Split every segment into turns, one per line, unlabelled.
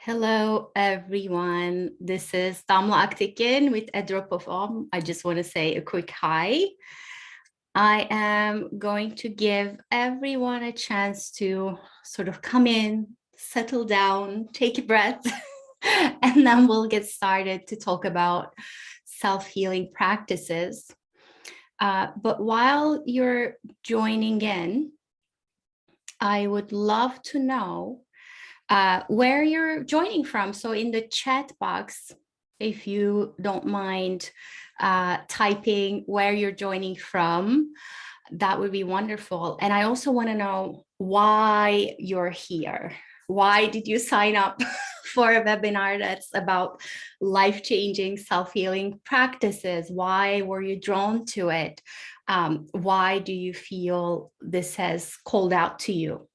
Hello, everyone. This is Damla Aktekin with A Drop of Om. I just want to say a quick hi. I am going to give everyone a chance to sort of come in, settle down, take a breath, and then we'll get started to talk about self-healing practices. But while you're joining in, I would love to know where you're joining from. So in the chat box, if you don't mind typing where you're joining from, that would be wonderful. And I also want to know why you're here. Why did you sign up for a webinar that's about life-changing self-healing practices? Why were you drawn to it? Why do you feel this has called out to you?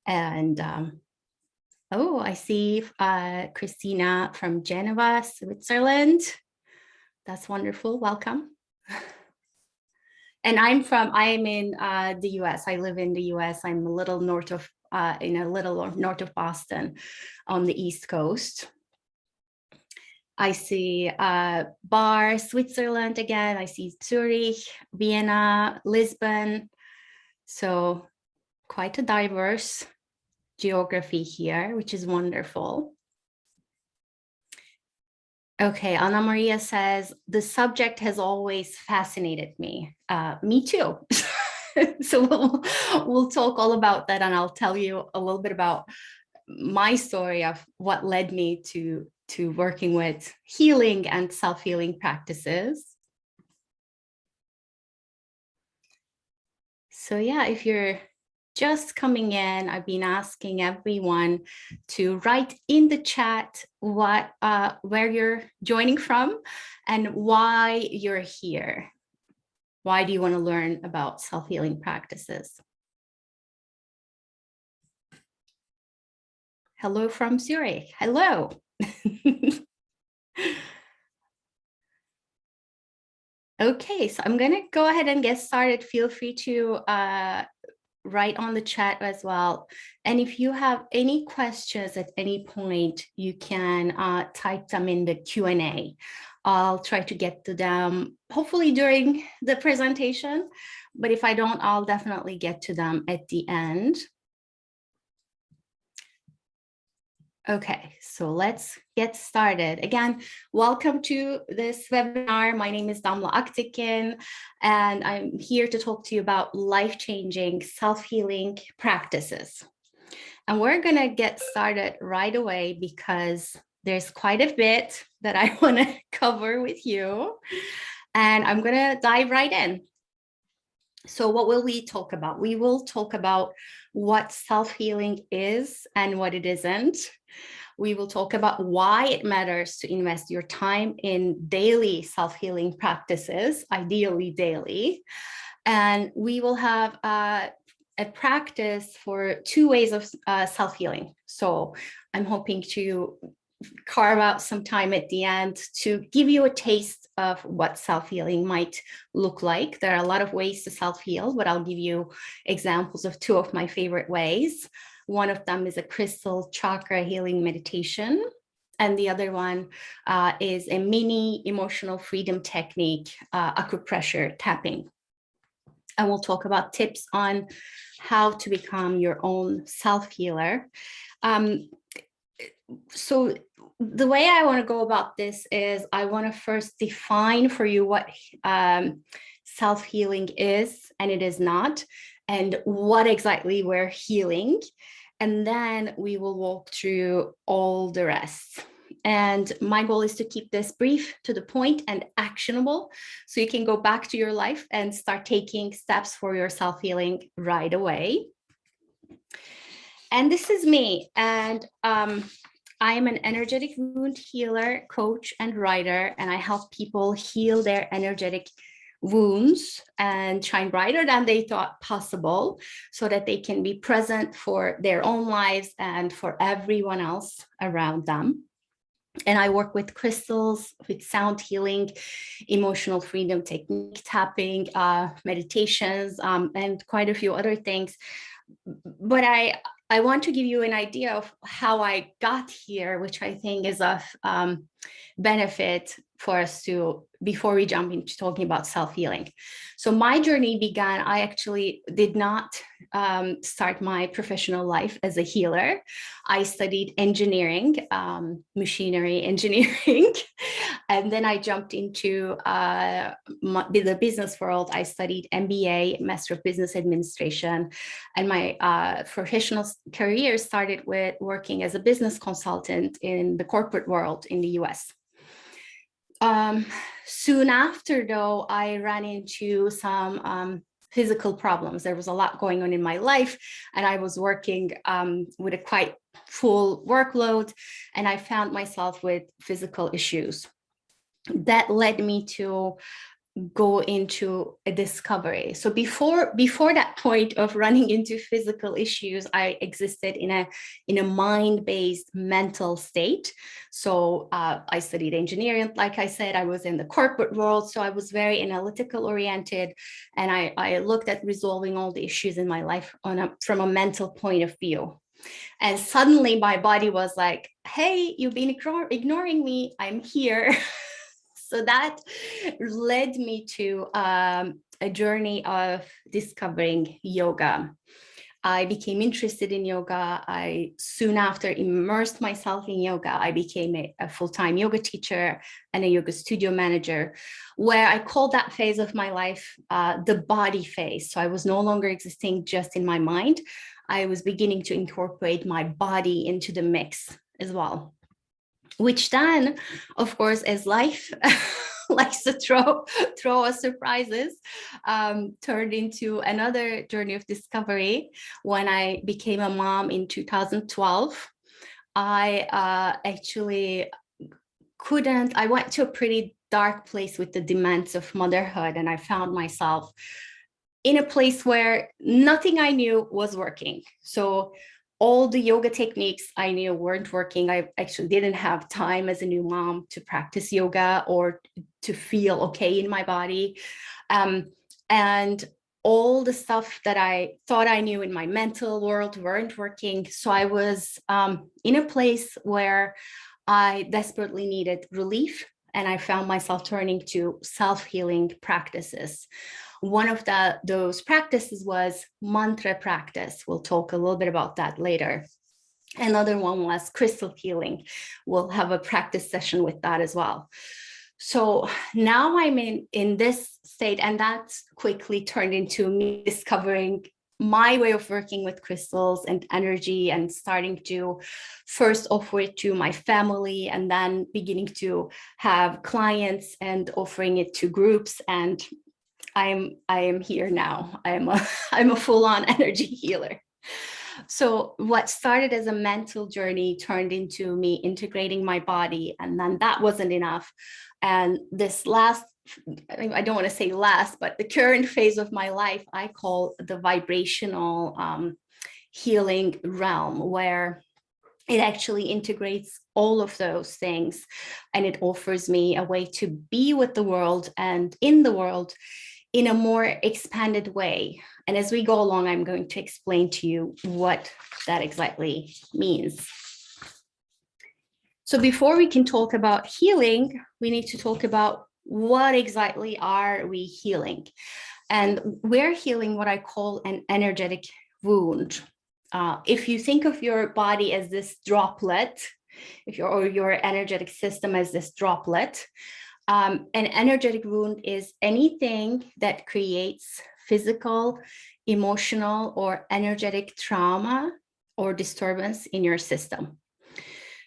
And oh, I see Christina from Geneva, Switzerland. That's wonderful. Welcome. And I'm in the US. I live in the US. I'm a little north of, north of Boston on the East Coast. I see Bar, Switzerland again. I see Zurich, Vienna, Lisbon. So quite a diverse geography here, which is wonderful. Okay, Anna Maria says, the subject has always fascinated me. Me too. So we'll talk all about that, and I'll tell you a little bit about my story of what led me to working with healing and self-healing practices. So yeah, if you're just coming in, I've been asking everyone to write in the chat where you're joining from and why you're here. Why do you want to learn about self-healing practices? Hello from Zurich. Hello. Okay, so I'm going to go ahead and get started. Feel free to write on the chat as well. And if you have any questions at any point, you can type them in the Q&A. I'll try to get to them hopefully during the presentation, but if I don't, I'll definitely get to them at the end. Okay, so let's get started. Again, welcome to this webinar. My name is Damla Aktekin, and I'm here to talk to you about life-changing self-healing practices. And we're gonna get started right away because there's quite a bit that I wanna cover with you. And I'm gonna dive right in. So what will we talk about? We will talk about what self-healing is and what it isn't. We will talk about why it matters to invest your time in daily self-healing practices, ideally daily. And we will have a practice for 2 ways of self-healing. So I'm hoping to carve out some time at the end to give you a taste of what self-healing might look like. There are a lot of ways to self-heal, but I'll give you examples of 2 of my favorite ways. One of them is a crystal chakra healing meditation. And the other one is a mini emotional freedom technique, acupressure tapping. And we'll talk about tips on how to become your own self-healer. So the way I want to go about this is I want to first define for you what self-healing is and it is not, and what exactly we're healing. And then we will walk through all the rest. And my goal is to keep this brief, to the point, and actionable, so you can go back to your life and start taking steps for your self-healing right away. And this is me. And I am an energetic wound healer, coach, and writer, and I help people heal their energetic wounds and shine brighter than they thought possible, so that they can be present for their own lives and for everyone else around them. And I work with crystals, with sound healing, emotional freedom technique, tapping, meditations, and quite a few other things. But I I want to give you an idea of how I got here, which I think is of benefit for us to, before we jump into talking about self-healing. So my journey began, I actually did not start my professional life as a healer. I studied engineering, machinery engineering, and then I jumped into the business world. I studied MBA, Master of Business Administration, and my professional career started with working as a business consultant in the corporate world in the US. Soon after, though, I ran into some physical problems. There was a lot going on in my life, and I was working with a quite full workload, and I found myself with physical issues. That led me to go into a discovery. So before that point of running into physical issues, I existed in a mind-based mental state. So I studied engineering. Like I said, I was in the corporate world, so I was very analytical oriented, and I looked at resolving all the issues in my life from a mental point of view. And suddenly my body was like, hey, you've been ignoring me, I'm here. So that led me to a journey of discovering yoga. I became interested in yoga. I soon after immersed myself in yoga. I became a full-time yoga teacher and a yoga studio manager, where I called that phase of my life the body phase. So I was no longer existing just in my mind. I was beginning to incorporate my body into the mix as well. Which then, of course, as life likes to throw us surprises, turned into another journey of discovery. When I became a mom in 2012, I actually I went to a pretty dark place with the demands of motherhood, and I found myself in a place where nothing I knew was working. So all the yoga techniques I knew weren't working. I actually didn't have time as a new mom to practice yoga or to feel okay in my body. And all the stuff that I thought I knew in my mental world weren't working. So I was in a place where I desperately needed relief, and I found myself turning to self-healing practices. One of those practices was mantra practice. We'll talk a little bit about that later. Another one was crystal healing. We'll have a practice session with that as well. So now I'm in this state, and that's quickly turned into me discovering my way of working with crystals and energy, and starting to first offer it to my family, and then beginning to have clients and offering it to groups. And I am here now. I'm a full-on energy healer. So what started as a mental journey turned into me integrating my body, and then that wasn't enough. And this last, I don't want to say last, but the current phase of my life, I call the vibrational healing realm, where it actually integrates all of those things, and it offers me a way to be with the world and in the world in a more expanded way. And as we go along, I'm going to explain to you what that exactly means. So before we can talk about healing, we need to talk about what exactly are we healing. And we're healing what I call an energetic wound. If you think of your body as this droplet, or your energetic system as this droplet, an energetic wound is anything that creates physical, emotional, or energetic trauma or disturbance in your system.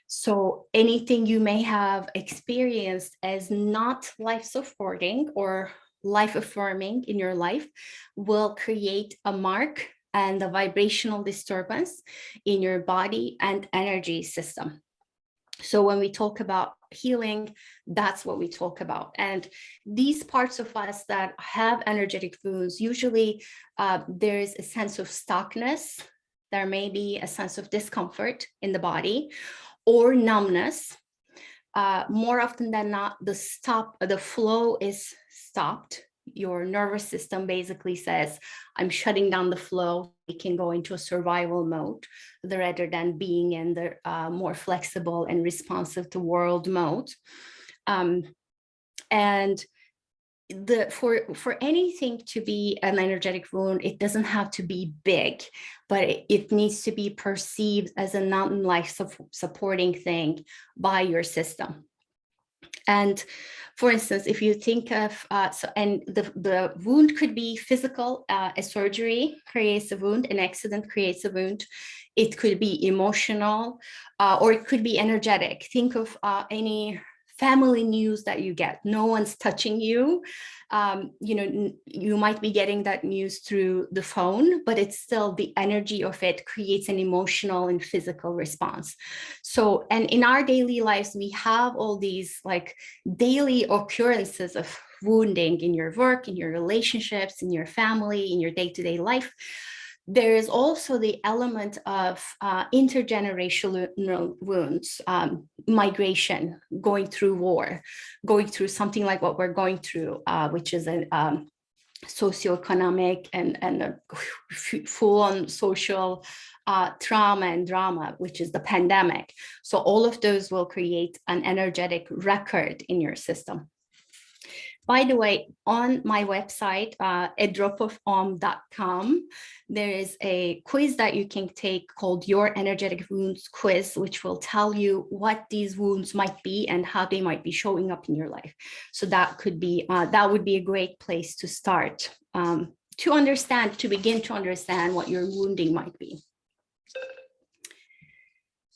So anything you may have experienced as not life-supporting or life-affirming in your life will create a mark and a vibrational disturbance in your body and energy system. So when we talk about healing, that's what we talk about. And these parts of us that have energetic wounds, usually there's a sense of stuckness. There may be a sense of discomfort in the body or numbness. More often than not, the flow is stopped. your nervous system basically says, I'm shutting down the flow. It can go into a survival mode rather than being in the more flexible and responsive to world mode. And for anything to be an energetic wound, it doesn't have to be big, but it needs to be perceived as a non-life supporting thing by your system. And for instance, if you think of, the wound could be physical, a surgery creates a wound, an accident creates a wound. It could be emotional, or it could be energetic. Think of any family news that you get. No one's touching you. You might be getting that news through the phone, but it's still the energy of it creates an emotional and physical response. So, and in our daily lives, we have all these like daily occurrences of wounding in your work, in your relationships, in your family, in your day-to-day life. There is also the element of intergenerational wounds, migration, going through war, going through something like what we're going through, which is a socioeconomic and a full-on social trauma and drama, which is the pandemic. So all of those will create an energetic record in your system. By the way, on my website, adropofom.com, there is a quiz that you can take called Your Energetic Wounds Quiz, which will tell you what these wounds might be and how they might be showing up in your life. So that could be, that would be a great place to start, to begin to understand what your wounding might be.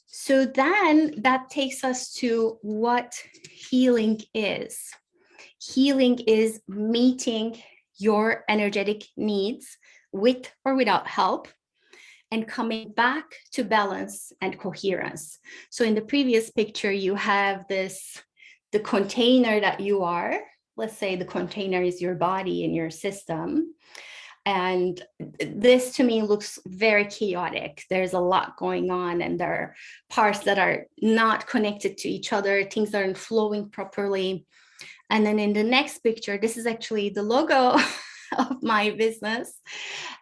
So then that takes us to what healing is. Healing is meeting your energetic needs with or without help and coming back to balance and coherence. So in the previous picture, you have the container that you are. Let's say the container is your body and your system. And this to me looks very chaotic. There's a lot going on and there are parts that are not connected to each other. Things aren't flowing properly. And then in the next picture, this is actually the logo of my business.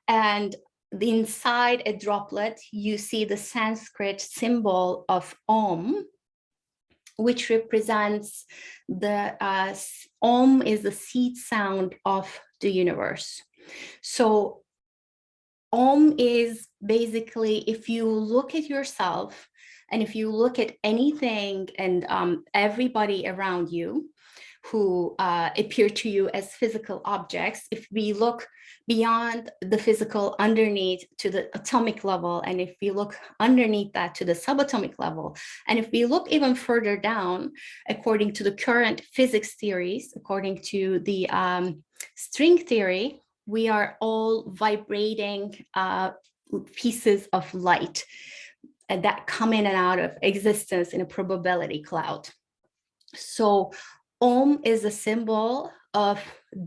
And inside a droplet, you see the Sanskrit symbol of Om, which represents the Om is the seed sound of the universe. So Om is basically, if you look at yourself and if you look at anything and everybody around you, who appear to you as physical objects, if we look beyond the physical underneath to the atomic level, and if we look underneath that to the subatomic level, and if we look even further down, according to the current physics theories, according to the string theory, we are all vibrating pieces of light that come in and out of existence in a probability cloud. So Om is a symbol of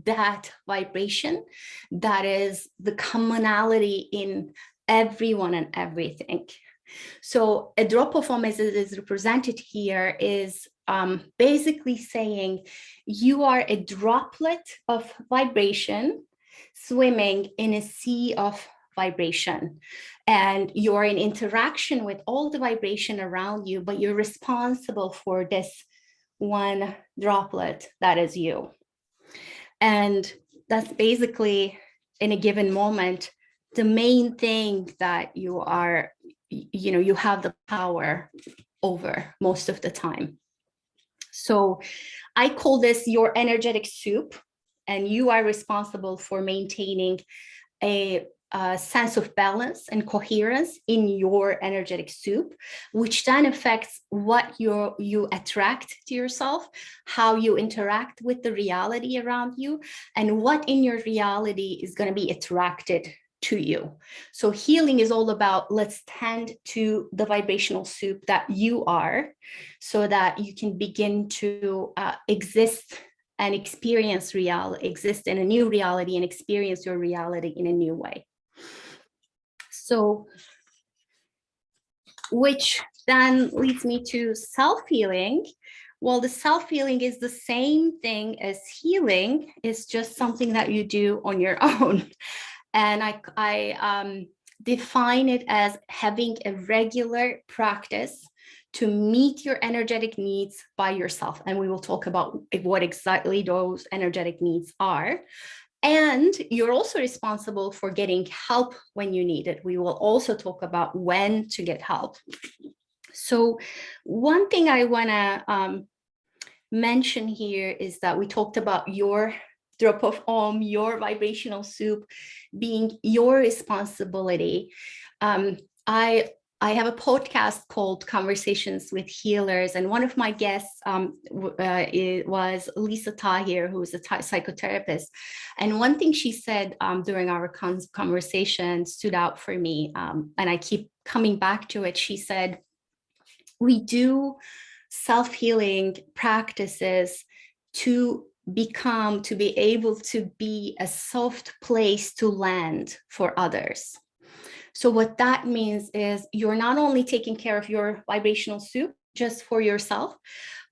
that vibration, that is the commonality in everyone and everything. So a drop of Om, as it is represented here, is basically saying you are a droplet of vibration swimming in a sea of vibration, and you're in interaction with all the vibration around you, but you're responsible for this one droplet that is you. And that's basically, in a given moment, the main thing that you are, you have the power over most of the time. So I call this your energetic soup, and you are responsible for maintaining a sense of balance and coherence in your energetic soup, which then affects what you attract to yourself, how you interact with the reality around you, and what in your reality is going to be attracted to you. So healing is all about, let's tend to the vibrational soup that you are, so that you can begin to exist and experience exist in a new reality and experience your reality in a new way. So, which then leads me to self-healing, Well, the self-healing is the same thing as healing. It's just something that you do on your own. And I define it as having a regular practice to meet your energetic needs by yourself. And we will talk about what exactly those energetic needs are. And you're also responsible for getting help when you need it. We will also talk about when to get help. So one thing I want to mention here is that we talked about your drop of your vibrational soup being your responsibility. I have a podcast called Conversations with Healers, and one of my guests was Lisa Tahir, who is a psychotherapist. And one thing she said during our conversation stood out for me, and I keep coming back to it. She said, we do self-healing practices to be able to be a soft place to land for others. So what that means is you're not only taking care of your vibrational soup just for yourself,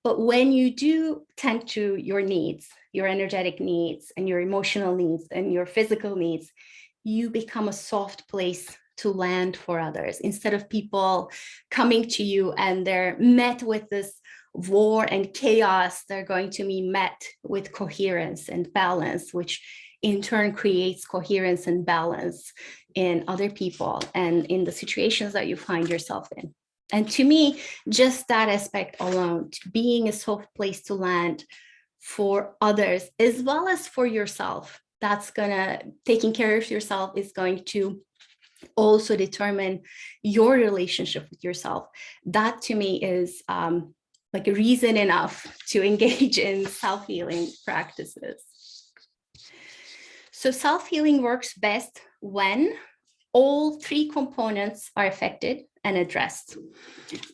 but when you do tend to your needs, your energetic needs and your emotional needs and your physical needs, you become a soft place to land for others, instead of people coming to you and they're met with this war and chaos. They're going to be met with coherence and balance, which in turn creates coherence and balance in other people and in the situations that you find yourself in. And to me, just that aspect alone, being a soft place to land for others as well as for yourself, taking care of yourself is going to also determine your relationship with yourself. That to me is like a reason enough to engage in self-healing practices. So self-healing works best when all three components are affected and addressed: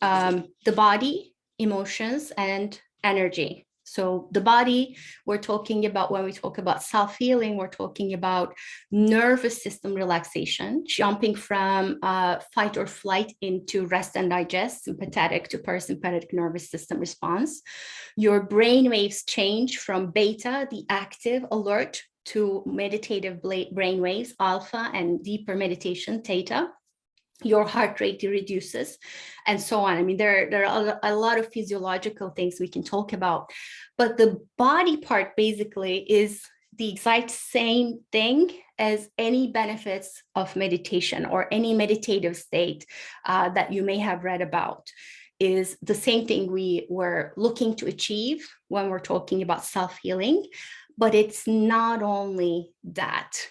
the body, emotions, and energy. So the body, we're talking about, when we talk about self-healing, we're talking about nervous system relaxation, jumping from fight or flight into rest and digest, sympathetic to parasympathetic nervous system response. Your brain waves change from beta, the active, alert, to meditative brain waves, alpha, and deeper meditation, theta. Your heart rate reduces, and so on. I mean, there are a lot of physiological things we can talk about, but the body part basically is the exact same thing as any benefits of meditation or any meditative state that you may have read about. Is the same thing we were looking to achieve when we're talking about self-healing, but it's not only that.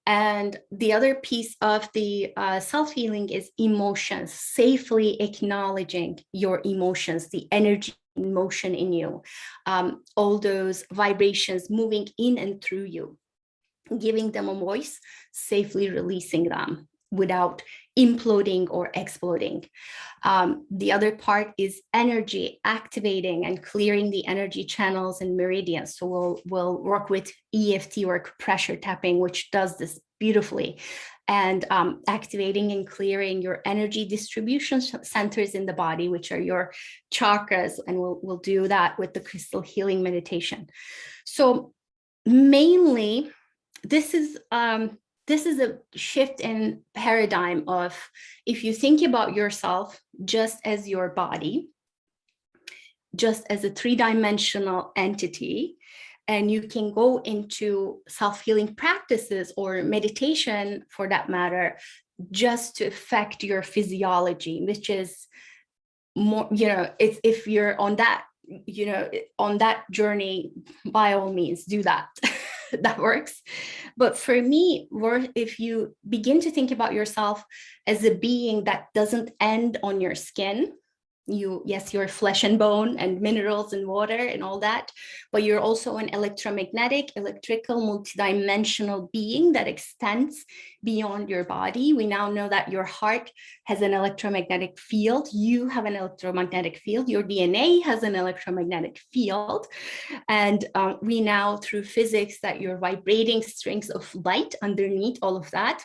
And the other piece of the self-healing is emotions, safely acknowledging your emotions, the energy, emotion in you, all those vibrations moving in and through you, giving them a voice, safely releasing them without imploding or exploding. The other part is energy, activating and clearing the energy channels and meridians. So we'll work with EFT work, pressure tapping, which does this beautifully, and activating and clearing your energy distribution centers in the body, which are your chakras. And we'll do that with the crystal healing meditation. So mainly, this is a shift in paradigm of, if you think about yourself just as your body, just as a three-dimensional entity, and you can go into self-healing practices or meditation for that matter, just to affect your physiology, which is more, if you're on that, on that journey, by all means, do that. That works. But for me, if you begin to think about yourself as a being that doesn't end on your skin, you're flesh and bone and minerals and water and all that, but you're also an electromagnetic, electrical, multidimensional being that extends beyond your body. We now know that your heart has an electromagnetic field. You have an electromagnetic field. Your DNA has an electromagnetic field. And we now, through physics, that you're vibrating strings of light underneath all of that.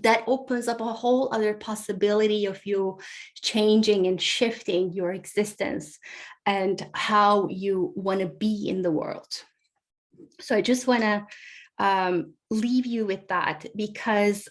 that opens up a whole other possibility of you changing and shifting your existence and how you want to be in the world. So I just want to leave you with that, because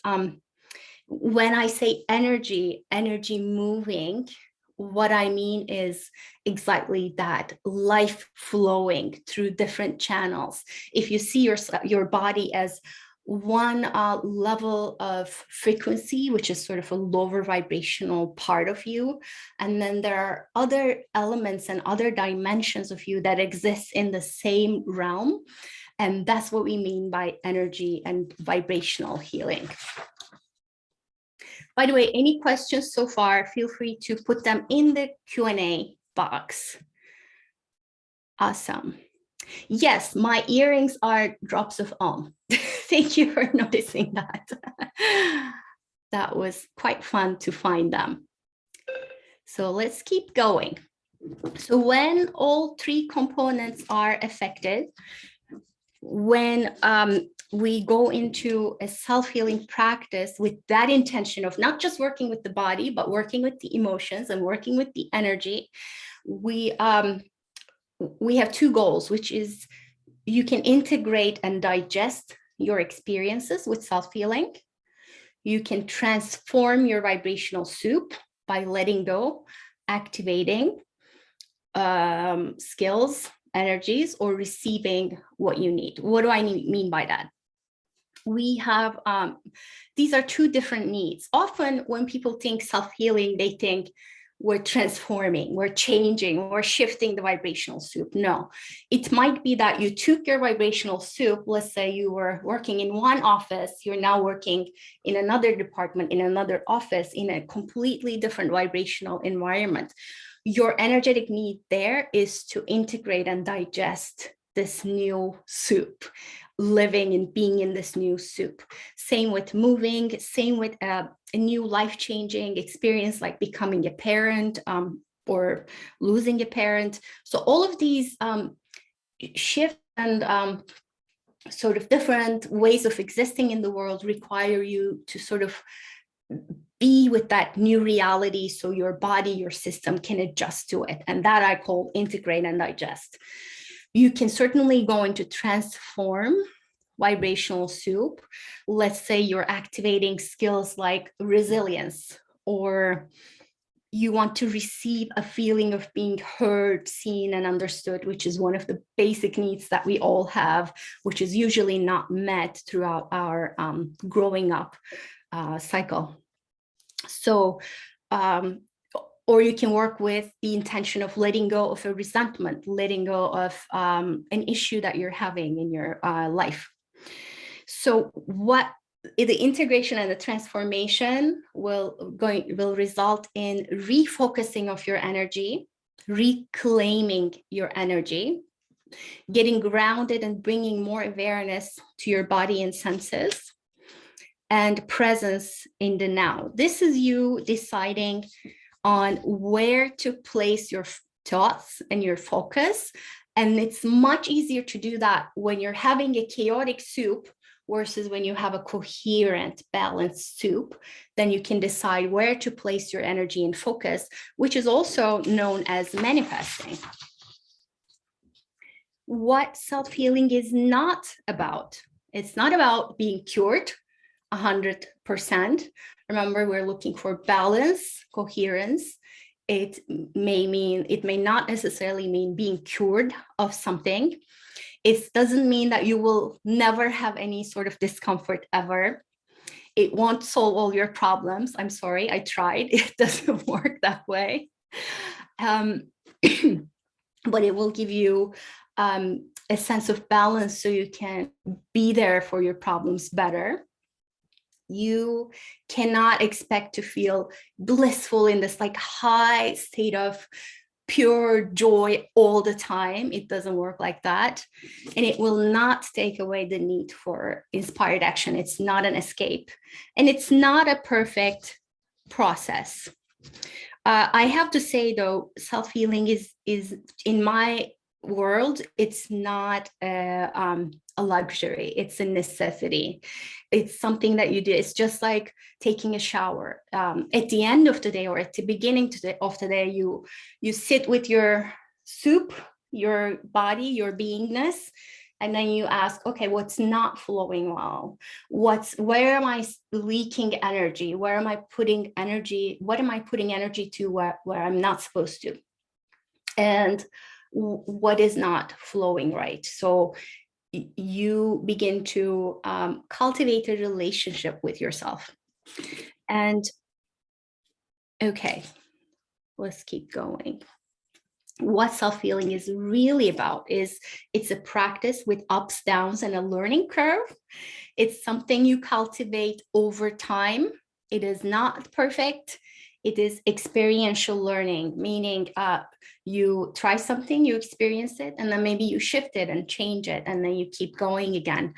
when I say energy moving, what I mean is exactly that, life flowing through different channels. If you see your body as one level of frequency, which is sort of a lower vibrational part of you, and then there are other elements and other dimensions of you that exist in the same realm. And that's what we mean by energy and vibrational healing. By the way, any questions so far, feel free to put them in the Q&A box. Awesome. Yes, my earrings are drops of Om. Thank you for noticing that. That was quite fun to find them. So let's keep going. So when all three components are affected, when we go into a self-healing practice with that intention of not just working with the body, but working with the emotions and working with the energy, we have two goals, which is you can integrate and digest your experiences with self-healing. You can transform your vibrational soup by letting go, activating skills, energies, or receiving what you need. What do I mean by that? We have, these are two different needs. Often when people think self-healing, they think we're transforming, we're changing, we're shifting the vibrational soup. No, it might be that you took your vibrational soup, let's say you were working in one office, you're now working in another department, in another office, in a completely different vibrational environment. Your energetic need there is to integrate and digest this new soup, living and being in this new soup. Same with moving, same with a new life-changing experience like becoming a parent or losing a parent. So all of these shifts and sort of different ways of existing in the world require you to sort of be with that new reality so your body, your system can adjust to it. And that I call integrate and digest. You can certainly go into transform vibrational soup. Let's say you're activating skills like resilience, or you want to receive a feeling of being heard, seen, and understood, which is one of the basic needs that we all have, which is usually not met throughout our growing up cycle. So, or you can work with the intention of letting go of a resentment, letting go of an issue that you're having in your life. So what the integration and the transformation will result in refocusing of your energy, reclaiming your energy, getting grounded and bringing more awareness to your body and senses, and presence in the now. This is you deciding on where to place your thoughts and your focus. And it's much easier to do that when you're having a chaotic soup versus when you have a coherent, balanced soup. Then you can decide where to place your energy and focus, which is also known as manifesting. What self-healing is not about. It's not about being cured 100%. Remember, we're looking for balance, coherence. It may not necessarily mean being cured of something. It doesn't mean that you will never have any sort of discomfort ever. It won't solve all your problems. I'm sorry, I tried. It doesn't work that way. But it will give you a sense of balance so you can be there for your problems better. You cannot expect to feel blissful in this like high state of pure joy all the time. It doesn't work like that. And it will not take away the need for inspired action. It's not an escape. And it's not a perfect process. I have to say, though, self-healing is in my world, it's not a a luxury. It's a necessity. It's something that you do. It's just like taking a shower. At the end of the day or at the beginning of the day, you sit with your soup, your body, your beingness, and then you ask, okay, what's not flowing well? Where am I leaking energy? Where am I putting energy? What am I putting energy to where I'm not supposed to? And what is not flowing right? So you begin to cultivate a relationship with yourself. And okay, let's keep going. What self-healing is really about is it's a practice with ups, downs, and a learning curve. It's something you cultivate over time. It is not perfect. It is experiential learning, meaning you try something, you experience it, and then maybe you shift it and change it, and then you keep going again.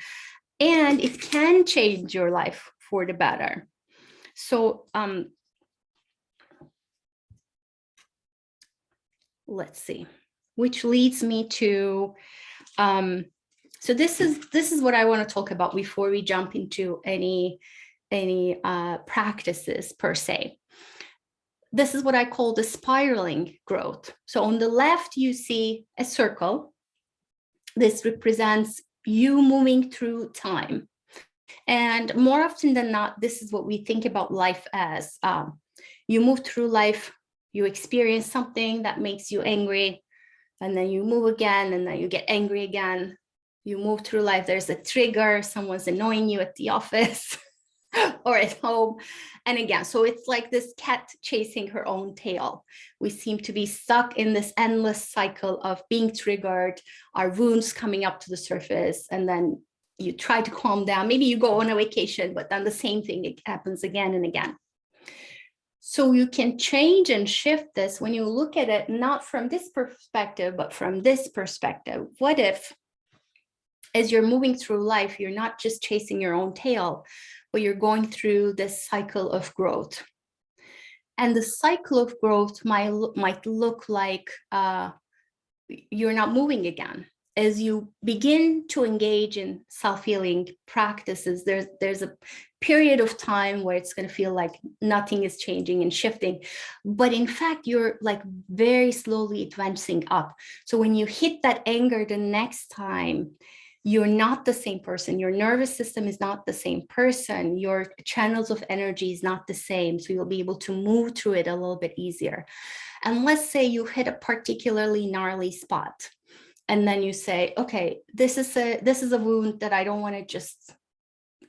And it can change your life for the better. So let's see, which leads me to, so this is what I want to talk about before we jump into any practices per se. This is what I call the spiraling growth. So on the left, you see a circle. This represents you moving through time. And more often than not, this is what we think about life as. You move through life, you experience something that makes you angry, and then you move again, and then you get angry again. You move through life, there's a trigger, someone's annoying you at the office or at home. And again, so it's like this cat chasing her own tail. We seem to be stuck in this endless cycle of being triggered, our wounds coming up to the surface, and then you try to calm down. Maybe you go on a vacation, but then the same thing, it happens again and again. So you can change and shift this when you look at it, not from this perspective, but from this perspective. What if, as you're moving through life, you're not just chasing your own tail, but you're going through this cycle of growth? And the cycle of growth might look like you're not moving again. As you begin to engage in self-healing practices, there's a period of time where it's going to feel like nothing is changing and shifting, but in fact, you're like very slowly advancing up. So when you hit that anger the next time, you're not the same person. Your nervous system is not the same person. Your channels of energy is not the same. So you'll be able to move through it a little bit easier. And let's say you hit a particularly gnarly spot, and then you say, okay, this is a wound that I don't want to just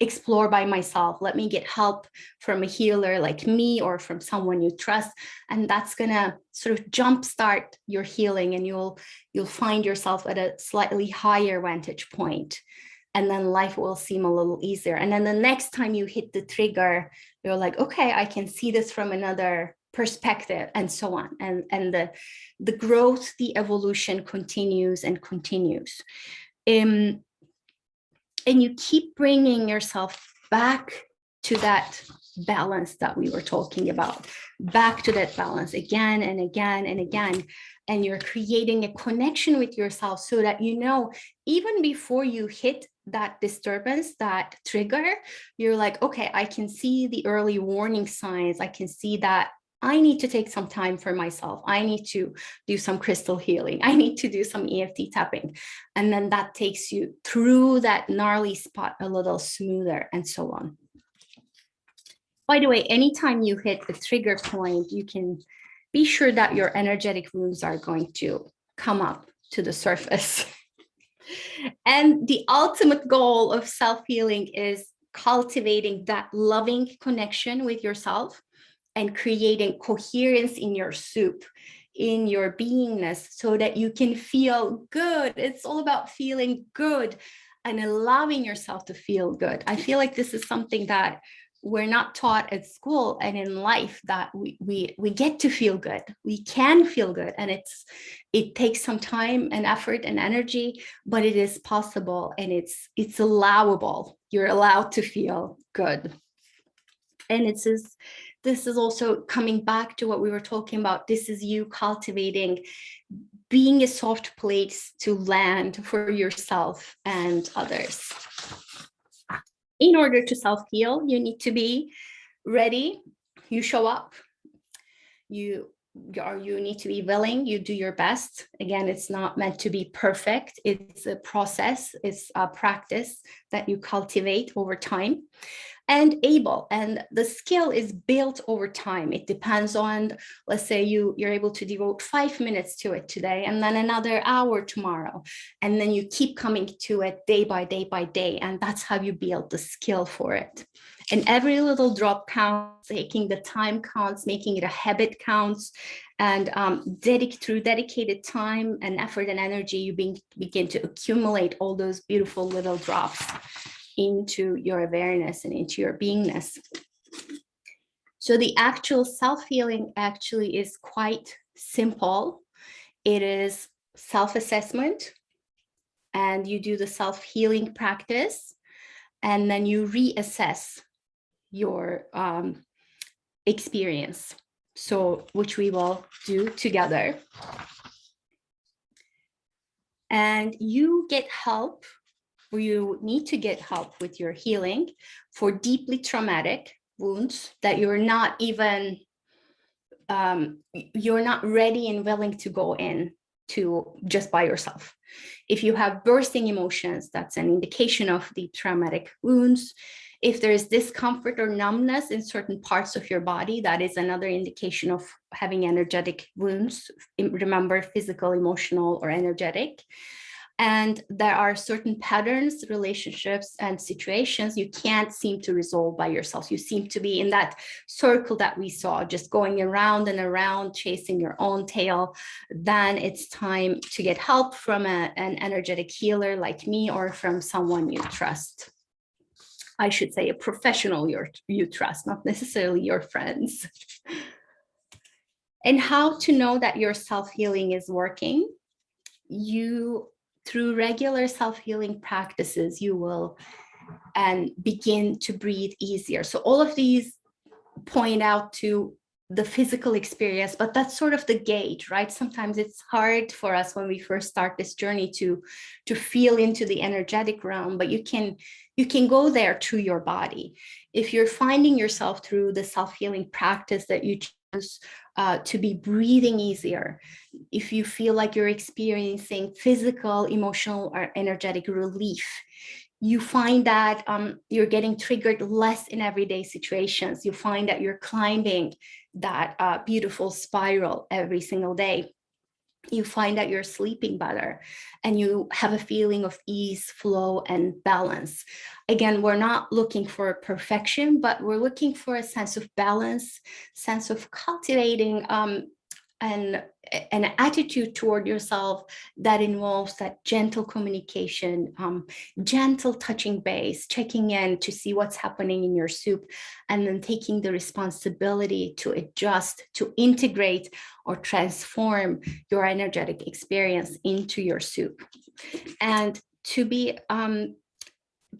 explore by myself. Let me get help from a healer like me or from someone you trust. And that's gonna sort of jumpstart your healing, and you'll find yourself at a slightly higher vantage point. And then life will seem a little easier. And then the next time you hit the trigger, you're like, okay, I can see this from another perspective, and so on. And the growth, the evolution continues and continues. And you keep bringing yourself back to that balance that we were talking about, back to that balance again and again and again. And you're creating a connection with yourself so that, you know, even before you hit that disturbance, that trigger, you're like, okay, I can see the early warning signs. I can see that I need to take some time for myself. I need to do some crystal healing. I need to do some EFT tapping. And then that takes you through that gnarly spot a little smoother, and so on. By the way, anytime you hit the trigger point, you can be sure that your energetic wounds are going to come up to the surface. And the ultimate goal of self-healing is cultivating that loving connection with yourself and creating coherence in your soup, in your beingness, so that you can feel good. It's all about feeling good and allowing yourself to feel good. I feel like this is something that we're not taught at school and in life, that we get to feel good. We can feel good, and it takes some time and effort and energy, but it is possible, and it's allowable. You're allowed to feel good. And this is also coming back to what we were talking about. This is you cultivating being a soft place to land for yourself and others. In order to self-heal, you need to be ready. You show up. You need to be willing. You do your best. Again, it's not meant to be perfect. It's a process. It's a practice that you cultivate over time. And able, and the skill is built over time. It depends on, let's say you're able to devote 5 minutes to it today, and then another hour tomorrow, and then you keep coming to it day by day by day, and that's how you build the skill for it. And every little drop counts. Taking the time counts, making it a habit counts, and through dedicated time and effort and energy, you begin to accumulate all those beautiful little drops into your awareness and into your beingness. So the actual self-healing actually is quite simple. It is self-assessment, and you do the self-healing practice, and then you reassess your experience. So, which we will do together. And you get help, or you need to get help with your healing for deeply traumatic wounds that you're not even, you're not ready and willing to go in to just by yourself. If you have bursting emotions, that's an indication of deep traumatic wounds. If there is discomfort or numbness in certain parts of your body, that is another indication of having energetic wounds. Remember, physical, emotional, or energetic. And there are certain patterns, relationships, and situations you can't seem to resolve by yourself. You seem to be in that circle that we saw, just going around and around, chasing your own tail. Then it's time to get help from an energetic healer like me, or from someone you trust. I should say a professional you trust, not necessarily your friends. And how to know that your self-healing is working? Through regular self-healing practices, you will begin to breathe easier. So all of these point out to the physical experience, but that's sort of the gauge, right? Sometimes it's hard for us when we first start this journey to feel into the energetic realm, but you can go there to your body. If you're finding yourself through the self-healing practice that you choose to be breathing easier, if you feel like you're experiencing physical, emotional, or energetic relief, you find that you're getting triggered less in everyday situations. You find that you're climbing that beautiful spiral every single day. You find that you're sleeping better, and you have a feeling of ease, flow, and balance. Again, we're not looking for perfection, but we're looking for a sense of balance, sense of cultivating an attitude toward yourself that involves that gentle communication, gentle touching base, checking in to see what's happening in your soup, and then taking the responsibility to adjust, to integrate, or transform your energetic experience into your soup. And to be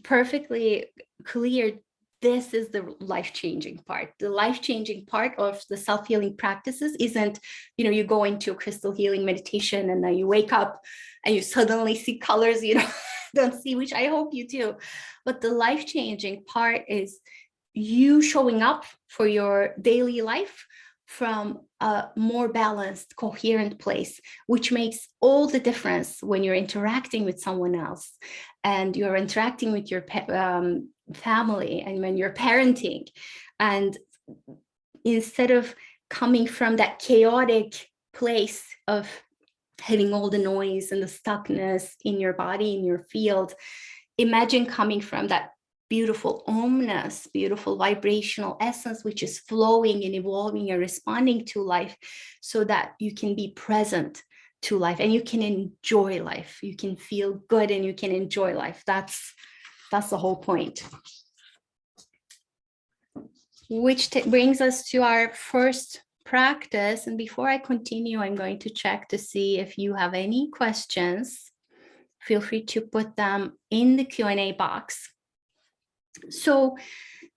perfectly clear, this is the life-changing part. The life-changing part of the self-healing practices isn't, you go into a crystal healing meditation and then you wake up and you suddenly see colors you don't see, which I hope you do. But the life-changing part is you showing up for your daily life from a more balanced, coherent place, which makes all the difference when you're interacting with someone else and you're interacting with your family, and when you're parenting. And instead of coming from that chaotic place of having all the noise and the stuckness in your body, in your field, imagine coming from that beautiful omness, beautiful vibrational essence, which is flowing and evolving and responding to life, so that you can be present to life and you can enjoy life. You can feel good and you can enjoy life. That's the whole point. Which brings us to our first practice. And before I continue, I'm going to check to see if you have any questions. Feel free to put them in the Q&A box. So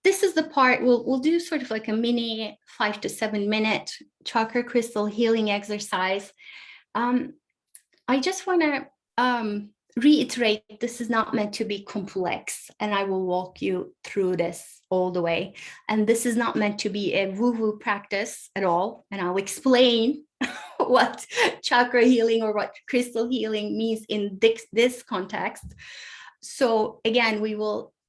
this is the part we'll do sort of like a mini 5 to 7 minute chakra crystal healing exercise. I just want to reiterate, this is not meant to be complex, and I will walk you through this all the way. And this is not meant to be a woo-woo practice at all. And I'll explain what chakra healing or what crystal healing means in this context. So again,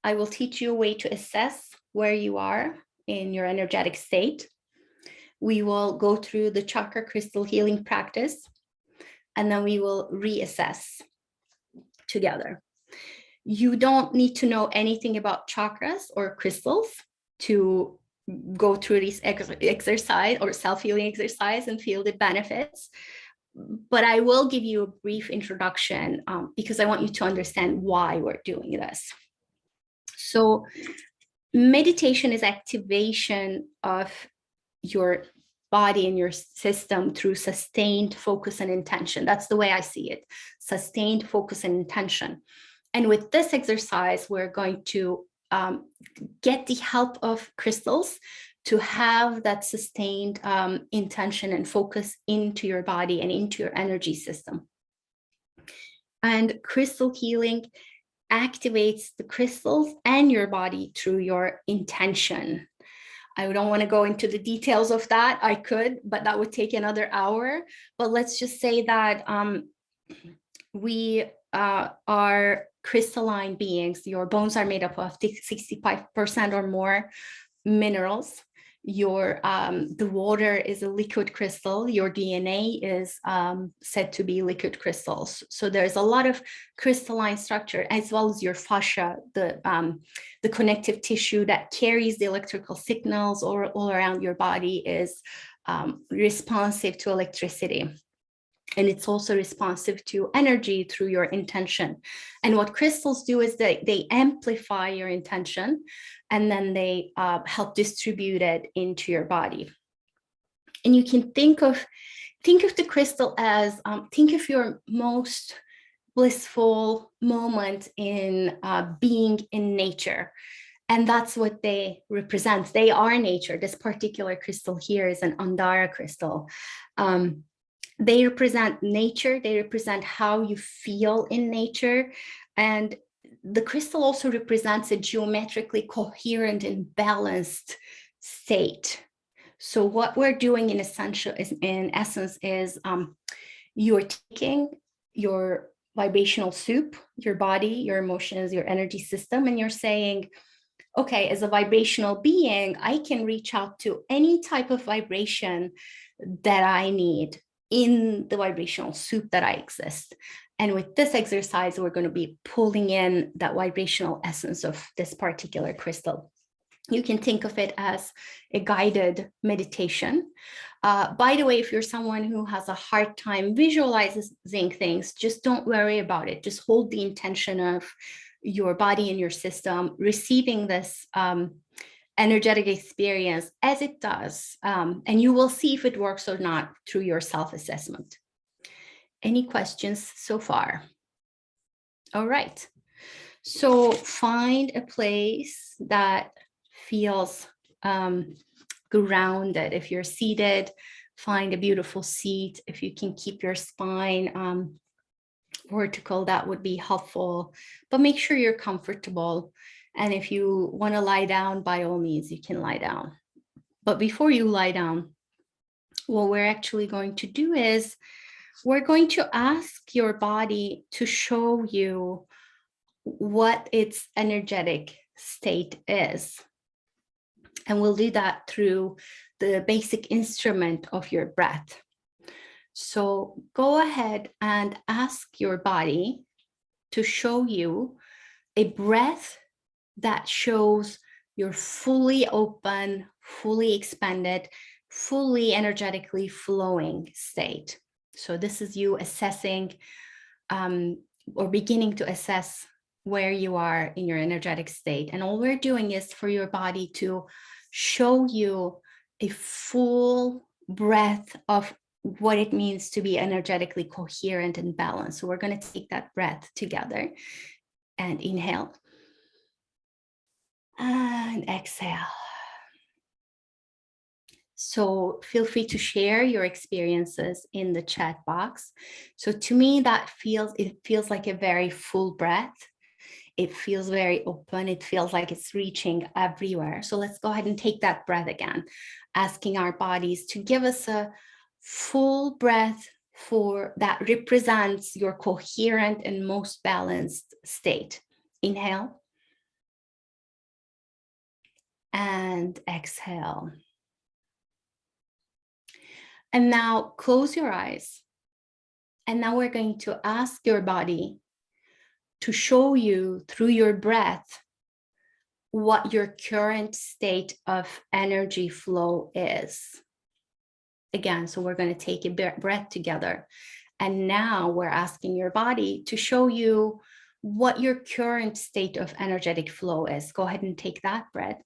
I will teach you a way to assess where you are in your energetic state. We will go through the chakra crystal healing practice, and then we will reassess together. You don't need to know anything about chakras or crystals to go through this exercise or self-healing exercise and feel the benefits. But I will give you a brief introduction because I want you to understand why we're doing this. So meditation is activation of your body and your system through sustained focus and intention. That's the way I see it, sustained focus and intention. And with this exercise, we're going to get the help of crystals to have that sustained intention and focus into your body and into your energy system. And crystal healing activates the crystals and your body through your intention. I don't want to go into the details of that. I could, but that would take another hour. But let's just say that we are crystalline beings. Your bones are made up of 65% or more minerals. The water is a liquid crystal. Your DNA is said to be liquid crystals. So there's a lot of crystalline structure, as well as your fascia, the connective tissue that carries the electrical signals all around your body is responsive to electricity. And it's also responsive to energy through your intention. And what crystals do is they amplify your intention, and then they help distribute it into your body. And you can think of the crystal as, think of your most blissful moment in being in nature. And that's what they represent. They are nature. This particular crystal here is an Andara crystal. They represent nature. They represent how you feel in nature. And the crystal also represents a geometrically coherent and balanced state. So what we're doing in essence is you're taking your vibrational soup, your body, your emotions, your energy system, and you're saying, okay, as a vibrational being, I can reach out to any type of vibration that I need in the vibrational soup that I exist. And with this exercise, we're going to be pulling in that vibrational essence of this particular crystal. You can think of it as a guided meditation. By the way, if you're someone who has a hard time visualizing things, just don't worry about it. Just hold the intention of your body and your system receiving this energetic experience as it does, and you will see if it works or not through your self-assessment. Any questions so far? All right. So find a place that feels grounded. If you're seated, find a beautiful seat. If you can keep your spine vertical, that would be helpful, but make sure you're comfortable. And if you want to lie down, by all means, you can lie down. But before you lie down, what we're actually going to do is we're going to ask your body to show you what its energetic state is. And we'll do that through the basic instrument of your breath. So go ahead and ask your body to show you a breath that shows you're fully open, fully expanded, fully energetically flowing state. So this is you assessing or beginning to assess where you are in your energetic state. And all we're doing is for your body to show you a full breath of what it means to be energetically coherent and balanced. So we're going to take that breath together and inhale and exhale. So feel free to share your experiences in the chat box. So to me, it feels like a very full breath. It feels very open. It feels like it's reaching everywhere. So let's go ahead and take that breath again, asking our bodies to give us a full breath that represents your coherent and most balanced state. Inhale and exhale. And now close your eyes. And now we're going to ask your body to show you through your breath what your current state of energy flow is. Again, so we're going to take a breath together. And now we're asking your body to show you what your current state of energetic flow is. Go ahead and take that breath.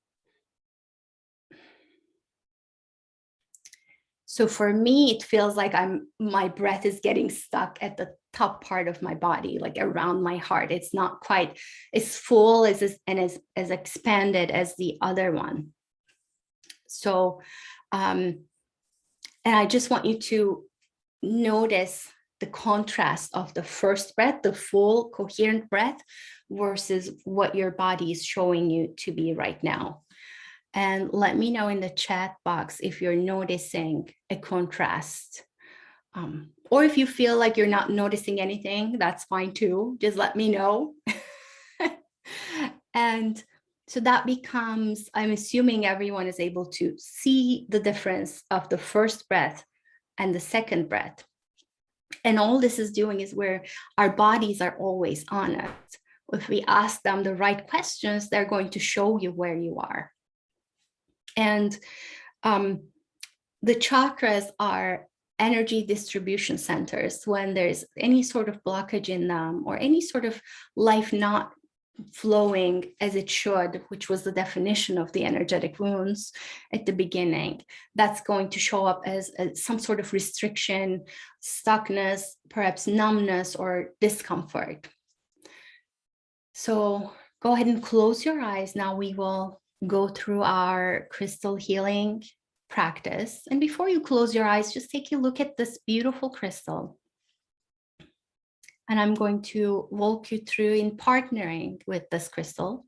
So for me, it feels like my breath is getting stuck at the top part of my body, like around my heart. It's not quite as full and as expanded as the other one. So, and I just want you to notice the contrast of the first breath, the full coherent breath, versus what your body is showing you to be right now. And let me know in the chat box if you're noticing a contrast. Or if you feel like you're not noticing anything, that's fine too. Just let me know. And so that becomes, I'm assuming everyone is able to see the difference of the first breath and the second breath. And all this is doing is where our bodies are always honest. If we ask them the right questions, they're going to show you where you are. And the chakras are energy distribution centers. When there's any sort of blockage in them or any sort of life not flowing as it should, which was the definition of the energetic wounds at the beginning, that's going to show up as some sort of restriction, stuckness, perhaps numbness or discomfort. So go ahead and close your eyes. Now we will go through our crystal healing practice. And before you close your eyes, just take a look at this beautiful crystal. And I'm going to walk you through in partnering with this crystal.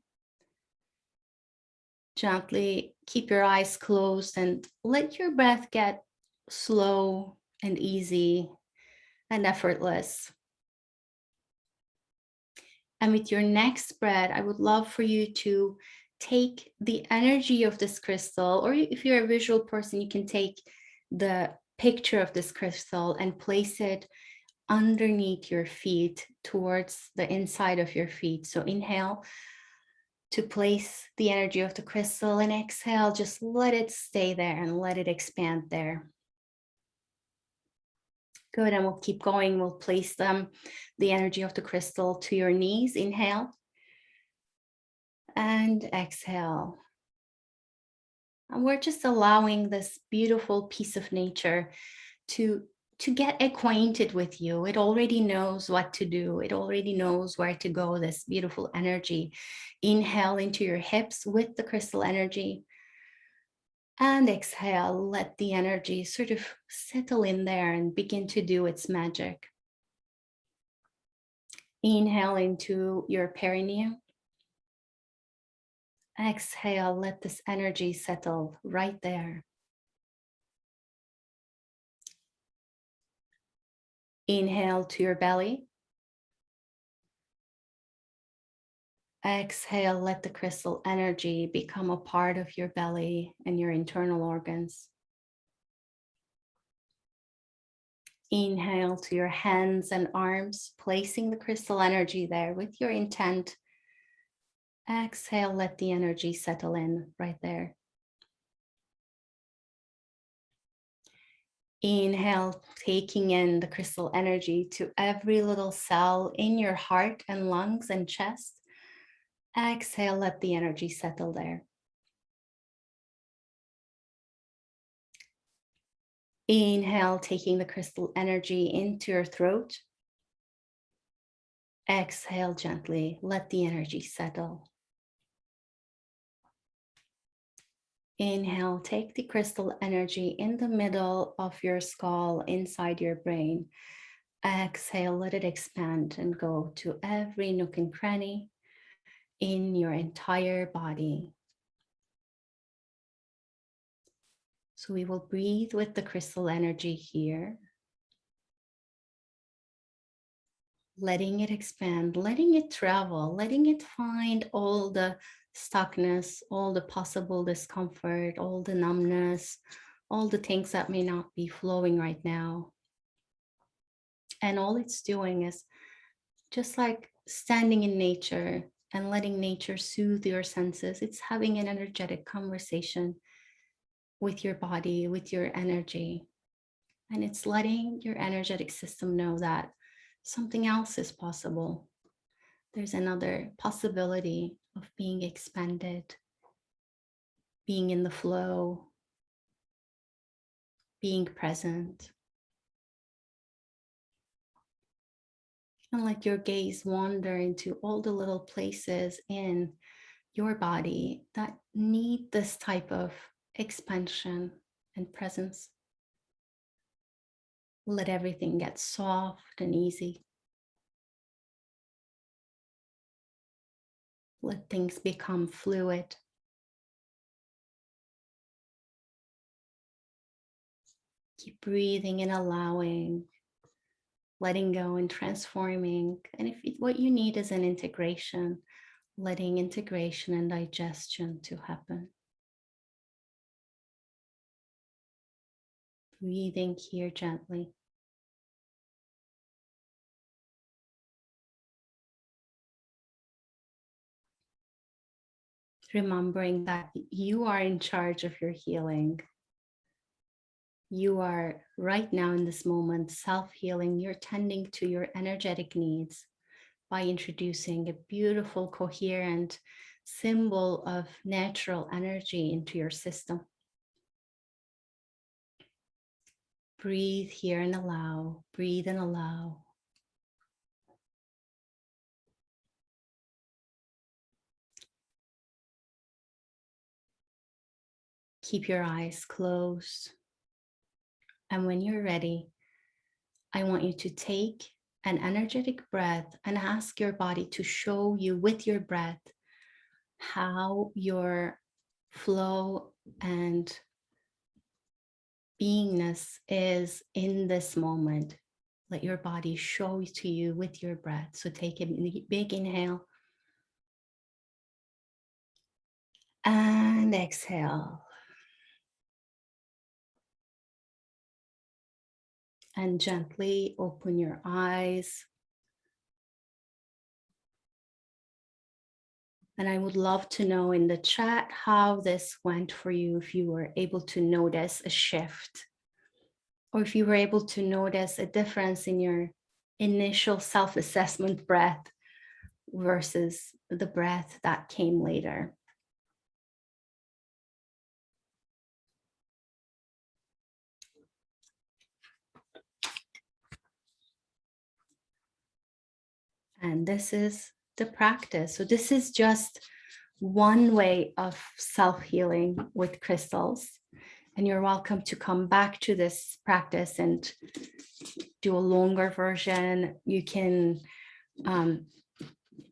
Gently keep your eyes closed and let your breath get slow and easy and effortless. And with your next breath, I would love for you to take the energy of this crystal, or if you're a visual person, you can take the picture of this crystal and place it underneath your feet towards the inside of your feet. So inhale to place the energy of the crystal and exhale, just let it stay there and let it expand there. Good, and we'll keep going. We'll place the energy of the crystal to your knees. Inhale and exhale. And we're just allowing this beautiful piece of nature to get acquainted with you. It already knows what to do. It already knows where to go, this beautiful energy. Inhale into your hips with the crystal energy. And exhale, let the energy sort of settle in there and begin to do its magic. Inhale into your perineum. Exhale, let this energy settle right there. Inhale to your belly. Exhale, let the crystal energy become a part of your belly and your internal organs. Inhale to your hands and arms, placing the crystal energy there with your intent. Exhale, let the energy settle in right there. Inhale, taking in the crystal energy to every little cell in your heart and lungs and chest. Exhale, let the energy settle there. Inhale, taking the crystal energy into your throat. Exhale gently, let the energy settle. Inhale, take the crystal energy in the middle of your skull, inside your brain. Exhale, let it expand and go to every nook and cranny in your entire body. So we will breathe with the crystal energy here, letting it expand, letting it travel, letting it find all the stuckness, all the possible discomfort, all the numbness, all the things that may not be flowing right now. And all it's doing is just like standing in nature and letting nature soothe your senses. It's having an energetic conversation with your body, with your energy. And it's letting your energetic system know that something else is possible. There's another possibility of being expanded, being in the flow, being present. And let your gaze wander into all the little places in your body that need this type of expansion and presence. Let everything get soft and easy. Let things become fluid. Keep breathing and allowing, letting go and transforming. And if what you need is an integration, letting integration and digestion to happen. Breathing here gently. Remembering that you are in charge of your healing. You are right now in this moment self-healing. You're tending to your energetic needs by introducing a beautiful, coherent symbol of natural energy into your system. Breathe here and allow. Breathe and allow. Keep your eyes closed. And when you're ready, I want you to take an energetic breath and ask your body to show you with your breath how your flow and beingness is in this moment. Let your body show to you with your breath. So take a big inhale and exhale. And gently open your eyes. And I would love to know in the chat how this went for you, if you were able to notice a shift, or if you were able to notice a difference in your initial self-assessment breath versus the breath that came later. And this is the practice. So this is just one way of self-healing with crystals. And you're welcome to come back to this practice and do a longer version. You can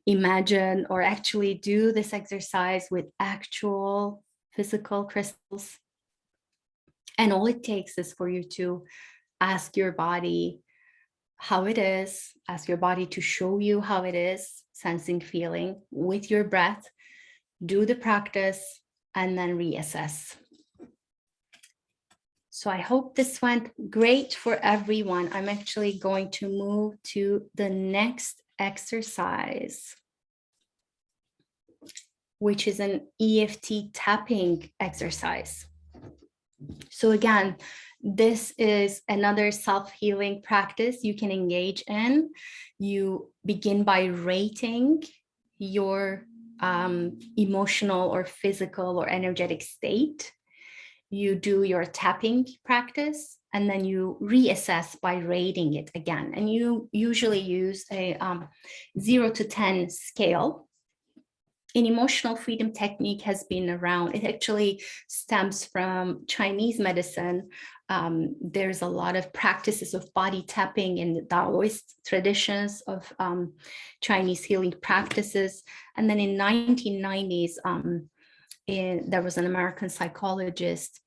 imagine or actually do this exercise with actual physical crystals. And all it takes is for you to ask your body how it is, ask your body to show you how it is, sensing, feeling with your breath, do the practice, and then reassess. So I hope this went great for everyone. I'm actually going to move to the next exercise, which is an EFT tapping exercise. So again, this is another self-healing practice you can engage in. You begin by rating your emotional or physical or energetic state. You do your tapping practice, and then you reassess by rating it again. And you usually use a 0 to 10 scale. An emotional freedom technique has been around. It actually stems from Chinese medicine. There's a lot of practices of body tapping in the Taoist traditions of Chinese healing practices. And then in 1990s, there was an American psychologist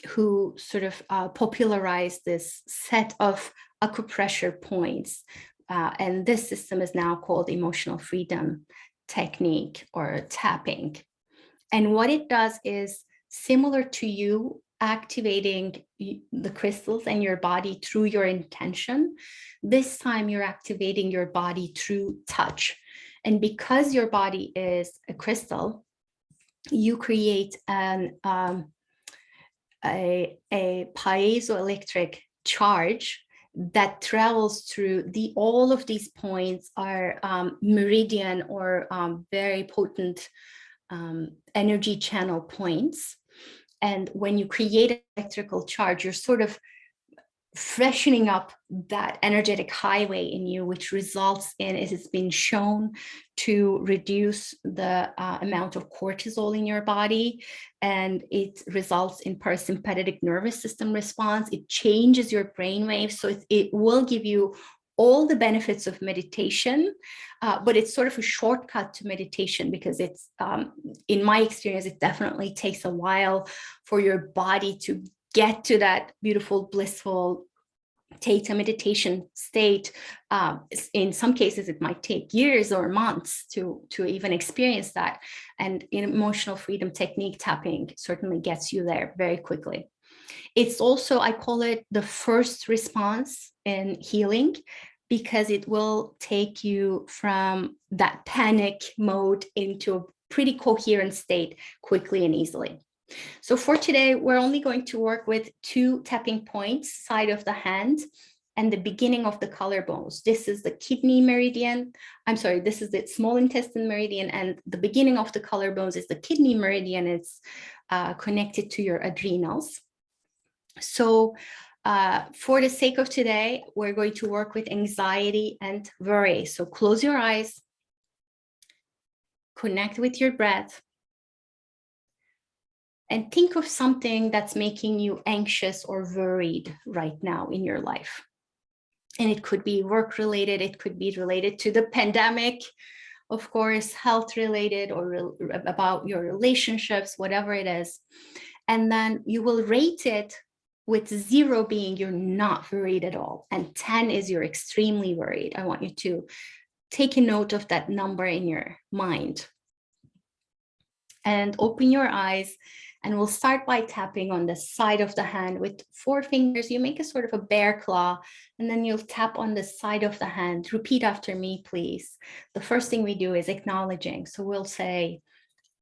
who sort of popularized this set of acupressure points. And this system is now called emotional freedom technique or tapping. And what it does is similar to you activating the crystals in your body through your intention. This time you're activating your body through touch. And because your body is a crystal, you create a piezoelectric charge that travels through all of these points are meridian or very potent energy channel points. And when you create an electrical charge, you're sort of freshening up that energetic highway in you, which results in, it has been shown to reduce the amount of cortisol in your body, and it results in parasympathetic nervous system response. It changes your brain waves, so it will give you all the benefits of meditation, but it's sort of a shortcut to meditation because it's, in my experience, it definitely takes a while for your body to get to that beautiful, blissful theta meditation state. In some cases, it might take years or months to even experience that. And in emotional freedom technique, tapping certainly gets you there very quickly. It's also, I call it the first response in healing, because it will take you from that panic mode into a pretty coherent state quickly and easily. So for today, we're only going to work with 2 tapping points, side of the hand and the beginning of the collarbones. This is the kidney meridian. I'm sorry, this is the small intestine meridian, and the beginning of the collarbones is the kidney meridian. It's connected to your adrenals. So for the sake of today, we're going to work with anxiety and worry. So close your eyes, connect with your breath, and think of something that's making you anxious or worried right now in your life. And it could be work-related, it could be related to the pandemic, of course, health-related, or about your relationships, whatever it is. And then you will rate it, with 0 being you're not worried at all, and 10 is you're extremely worried. I want you to take a note of that number in your mind. And open your eyes, and we'll start by tapping on the side of the hand with 4 fingers. You make a sort of a bear claw, and then you'll tap on the side of the hand. Repeat after me, please. The first thing we do is acknowledging. So we'll say,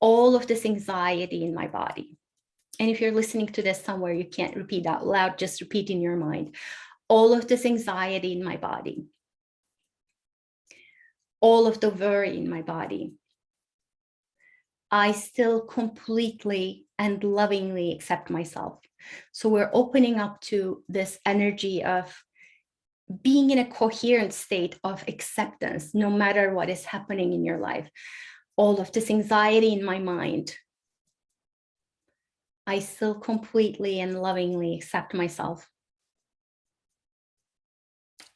all of this anxiety in my body. And if you're listening to this somewhere, you can't repeat out loud, just repeat in your mind. All of this anxiety in my body. All of the worry in my body. I still completely and lovingly accept myself. So we're opening up to this energy of being in a coherent state of acceptance, no matter what is happening in your life. All of this anxiety in my mind, I still completely and lovingly accept myself.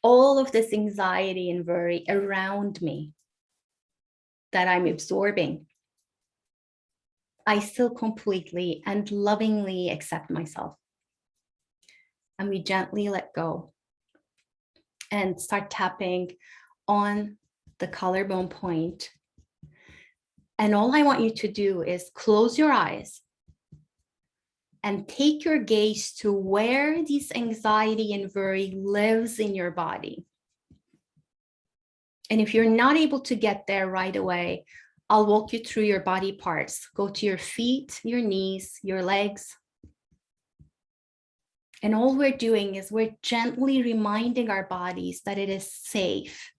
All of this anxiety and worry around me that I'm absorbing, I still completely and lovingly accept myself. And we gently let go and start tapping on the collarbone point. And all I want you to do is close your eyes and take your gaze to where this anxiety and worry lives in your body. And if you're not able to get there right away, I'll walk you through your body parts. Go to your feet, your knees, your legs. And all we're doing is we're gently reminding our bodies that it is safe,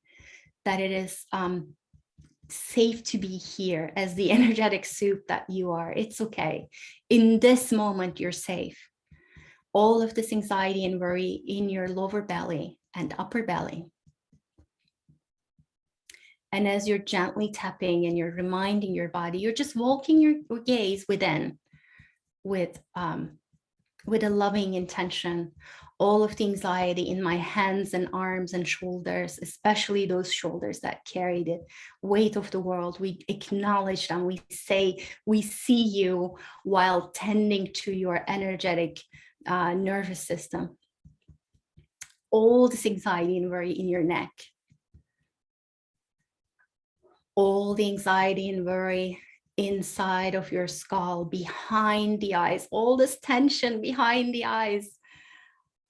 that it is safe to be here as the energetic soup that you are. It's okay. In this moment, you're safe. All of this anxiety and worry in your lower belly and upper belly. And as you're gently tapping and you're reminding your body, you're just walking your gaze within with a loving intention. All of the anxiety in my hands and arms and shoulders, especially those shoulders that carry the weight of the world, we acknowledge them. We say, we see you while tending to your energetic nervous system. All this anxiety and worry in your neck. All the anxiety and worry inside of your skull, behind the eyes, all this tension behind the eyes,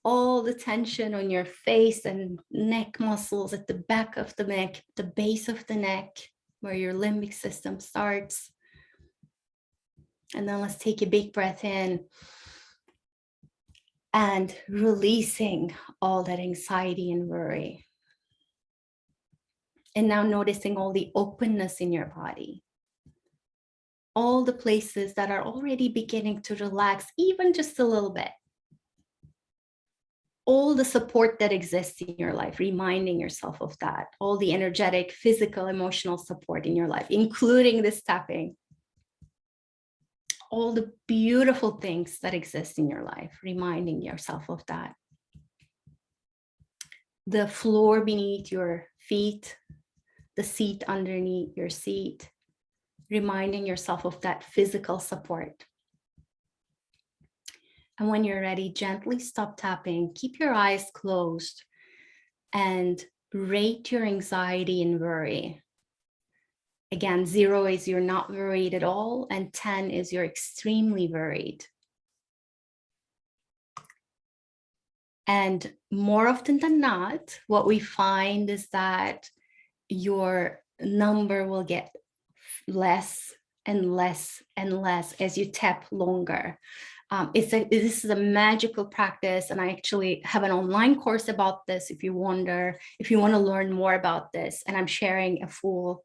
all the tension on your face and neck muscles at the back of the neck, the base of the neck, where your limbic system starts. And then let's take a big breath in and releasing all that anxiety and worry. And now noticing all the openness in your body. All the places that are already beginning to relax, even just a little bit. All the support that exists in your life, reminding yourself of that. All the energetic, physical, emotional support in your life, including this tapping. All the beautiful things that exist in your life, reminding yourself of that. The floor beneath your feet, the seat underneath your seat, reminding yourself of that physical support. And when you're ready, gently stop tapping, keep your eyes closed, and rate your anxiety and worry. Again, 0 is you're not worried at all, and 10 is you're extremely worried. And more often than not, what we find is that your number will get less and less and less as you tap longer. This is a magical practice, and I actually have an online course about this if you want to learn more about this. And I'm sharing a full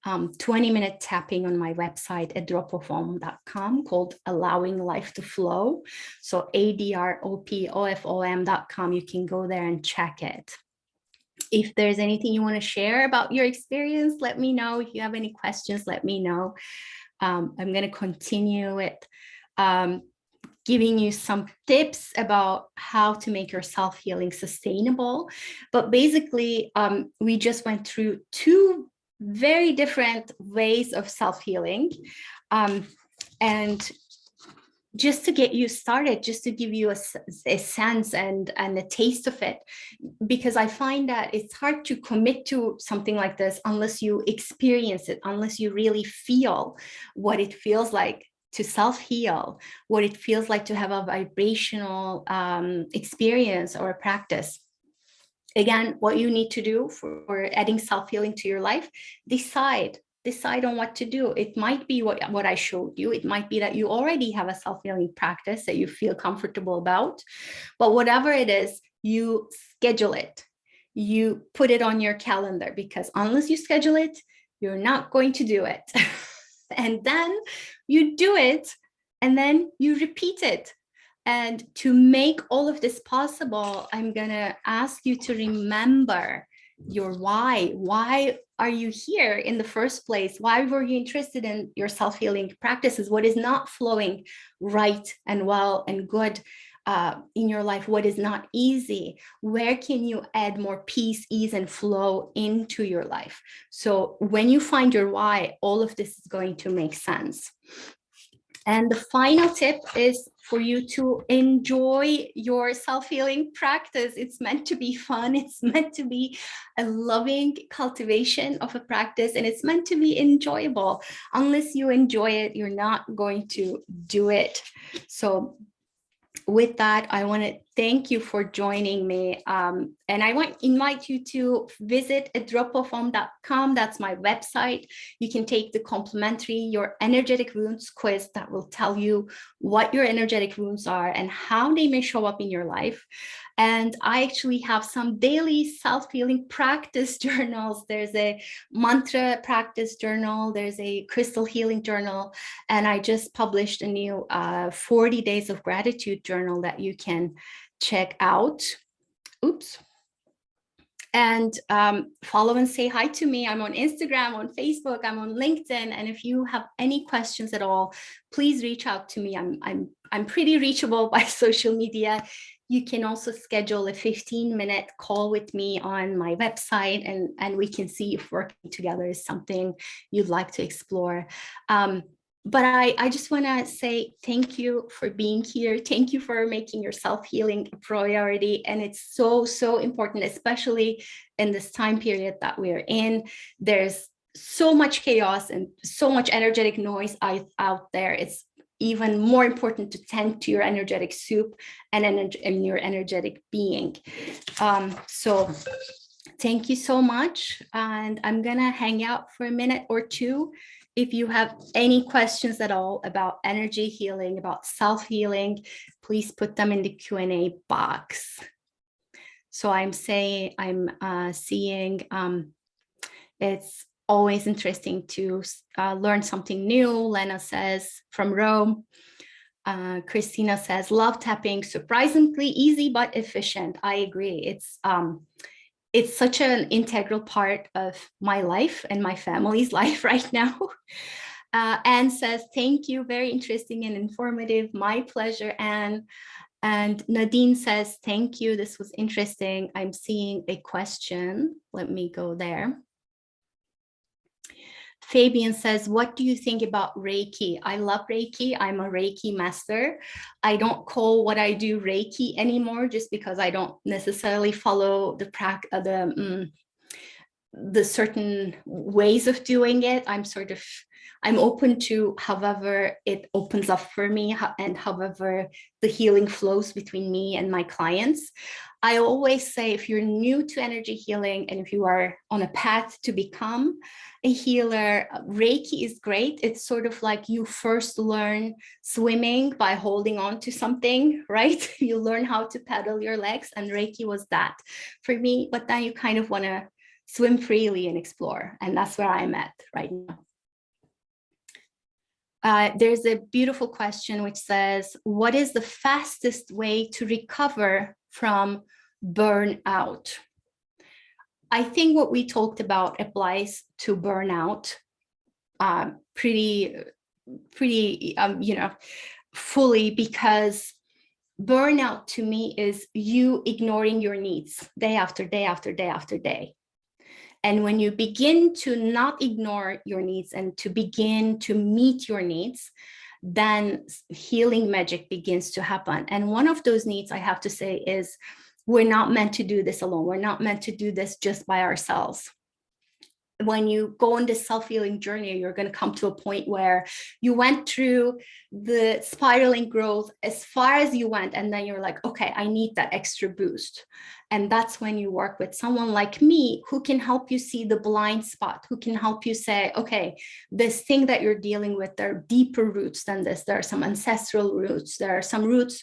20-minute tapping on my website at dropofom.com called Allowing Life to Flow. So ADROPOFOM.com. You can go there and check it. If there's anything you want to share about your experience, let me know. If you have any questions, let me know. I'm going to continue with giving you some tips about how to make your self-healing sustainable. But basically, we just went through 2 very different ways of self-healing. And just to get you started, just to give you a sense and a taste of it, because I find that it's hard to commit to something like this unless you experience it, unless you really feel what it feels like to self-heal, what it feels like to have a vibrational experience or a practice. Again, what you need to do for adding self-healing to your life, decide on what to do. It might be what I showed you. It might be that you already have a self-healing practice that you feel comfortable about, but whatever it is, you schedule it. You put it on your calendar, because unless you schedule it, you're not going to do it. And then you do it, and then you repeat it. And to make all of this possible, I'm going to ask you to remember your why. Why are you here in the first place? Why were you interested in your self-healing practices? What is not flowing right and well and good in your life? What is not easy? Where can you add more peace, ease, and flow into your life? So when you find your why, all of this is going to make sense. And the final tip is for you to enjoy your self-healing practice. It's meant to be fun. It's meant to be a loving cultivation of a practice, and it's meant to be enjoyable. Unless you enjoy it, you're not going to do it. So with that, I want to thank you for joining me. And I want to invite you to visit dropofom.com. That's my website. You can take the complimentary Your Energetic Wounds quiz that will tell you what your energetic wounds are and how they may show up in your life. And I actually have some daily self-healing practice journals. There's a mantra practice journal. There's a crystal healing journal. And I just published a new 40 days of gratitude journal that you can check out. Oops. And follow and say hi to me. I'm on Instagram, on Facebook, I'm on LinkedIn. And if you have any questions at all, please reach out to me. I'm pretty reachable by social media. You can also schedule a 15-minute call with me on my website, and we can see if working together is something you'd like to explore. But I just want to say thank you for being here. Thank you for making your self-healing a priority. And it's so, so important, especially in this time period that we're in. There's so much chaos and so much energetic noise out there. It's even more important to tend to your energetic soup and your energetic being. So thank you so much. And I'm going to hang out for a minute or two. If you have any questions at all about energy healing, about self-healing, please put them in the Q&A box. So I'm seeing it's always interesting to learn something new. Lena says from Rome. Christina says, love tapping, surprisingly easy but efficient. I agree. It's such an integral part of my life and my family's life right now. Anne says, thank you, very interesting and informative. My pleasure, Anne. And Nadine says, thank you, this was interesting. I'm seeing a question. Let me go there. Fabian says, what do you think about Reiki? I love Reiki. I'm a Reiki master. I don't call what I do Reiki anymore just because I don't necessarily follow the certain ways of doing it. I'm open to however it opens up for me and however the healing flows between me and my clients. I always say, if you're new to energy healing and if you are on a path to become a healer, Reiki is great. It's sort of like you first learn swimming by holding on to something, right? You learn how to pedal your legs, and Reiki was that for me. But then you kind of want to swim freely and explore. And that's where I'm at right now. There's a beautiful question which says, what is the fastest way to recover from burnout? I think what we talked about applies to burnout pretty fully, because burnout to me is you ignoring your needs day after day after day after day. And when you begin to not ignore your needs and to begin to meet your needs, then healing magic begins to happen. And one of those needs, I have to say, is we're not meant to do this alone. We're not meant to do this just by ourselves. When you go on this self-healing journey, you're going to come to a point where you went through the spiraling growth as far as you went, and then you're like, okay, I need that extra boost. And that's when you work with someone like me who can help you see the blind spot, who can help you say, okay, this thing that you're dealing with, there are deeper roots than this. There are some ancestral roots. There are some roots,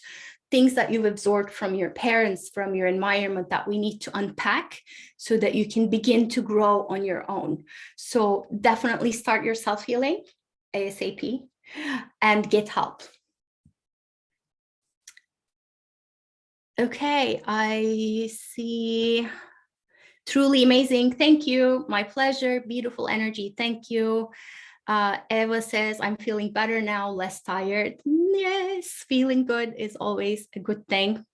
things that you've absorbed from your parents, from your environment, that we need to unpack so that you can begin to grow on your own. So definitely start your self-healing ASAP and get help. Okay, I see. Truly amazing. Thank you. My pleasure. Beautiful energy. Thank you. Eva says, I'm feeling better now, less tired. Yes, feeling good is always a good thing.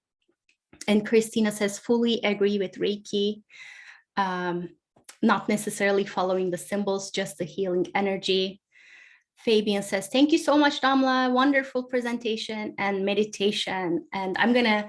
And Christina says, fully agree with Reiki. Not necessarily following the symbols, just the healing energy. Fabian says, thank you so much, Damla. Wonderful presentation and meditation. And I'm going to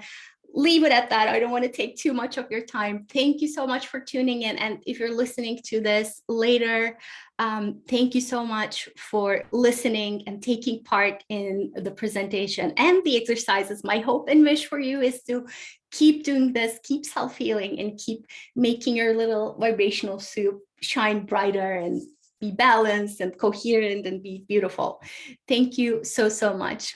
leave it at that. I don't want to take too much of your time. Thank you so much for tuning in. And if you're listening to this later, thank you so much for listening and taking part in the presentation and the exercises. My hope and wish for you is to keep doing this, keep self-healing, and keep making your little vibrational soup shine brighter and be balanced and coherent and be beautiful. Thank you so, so much.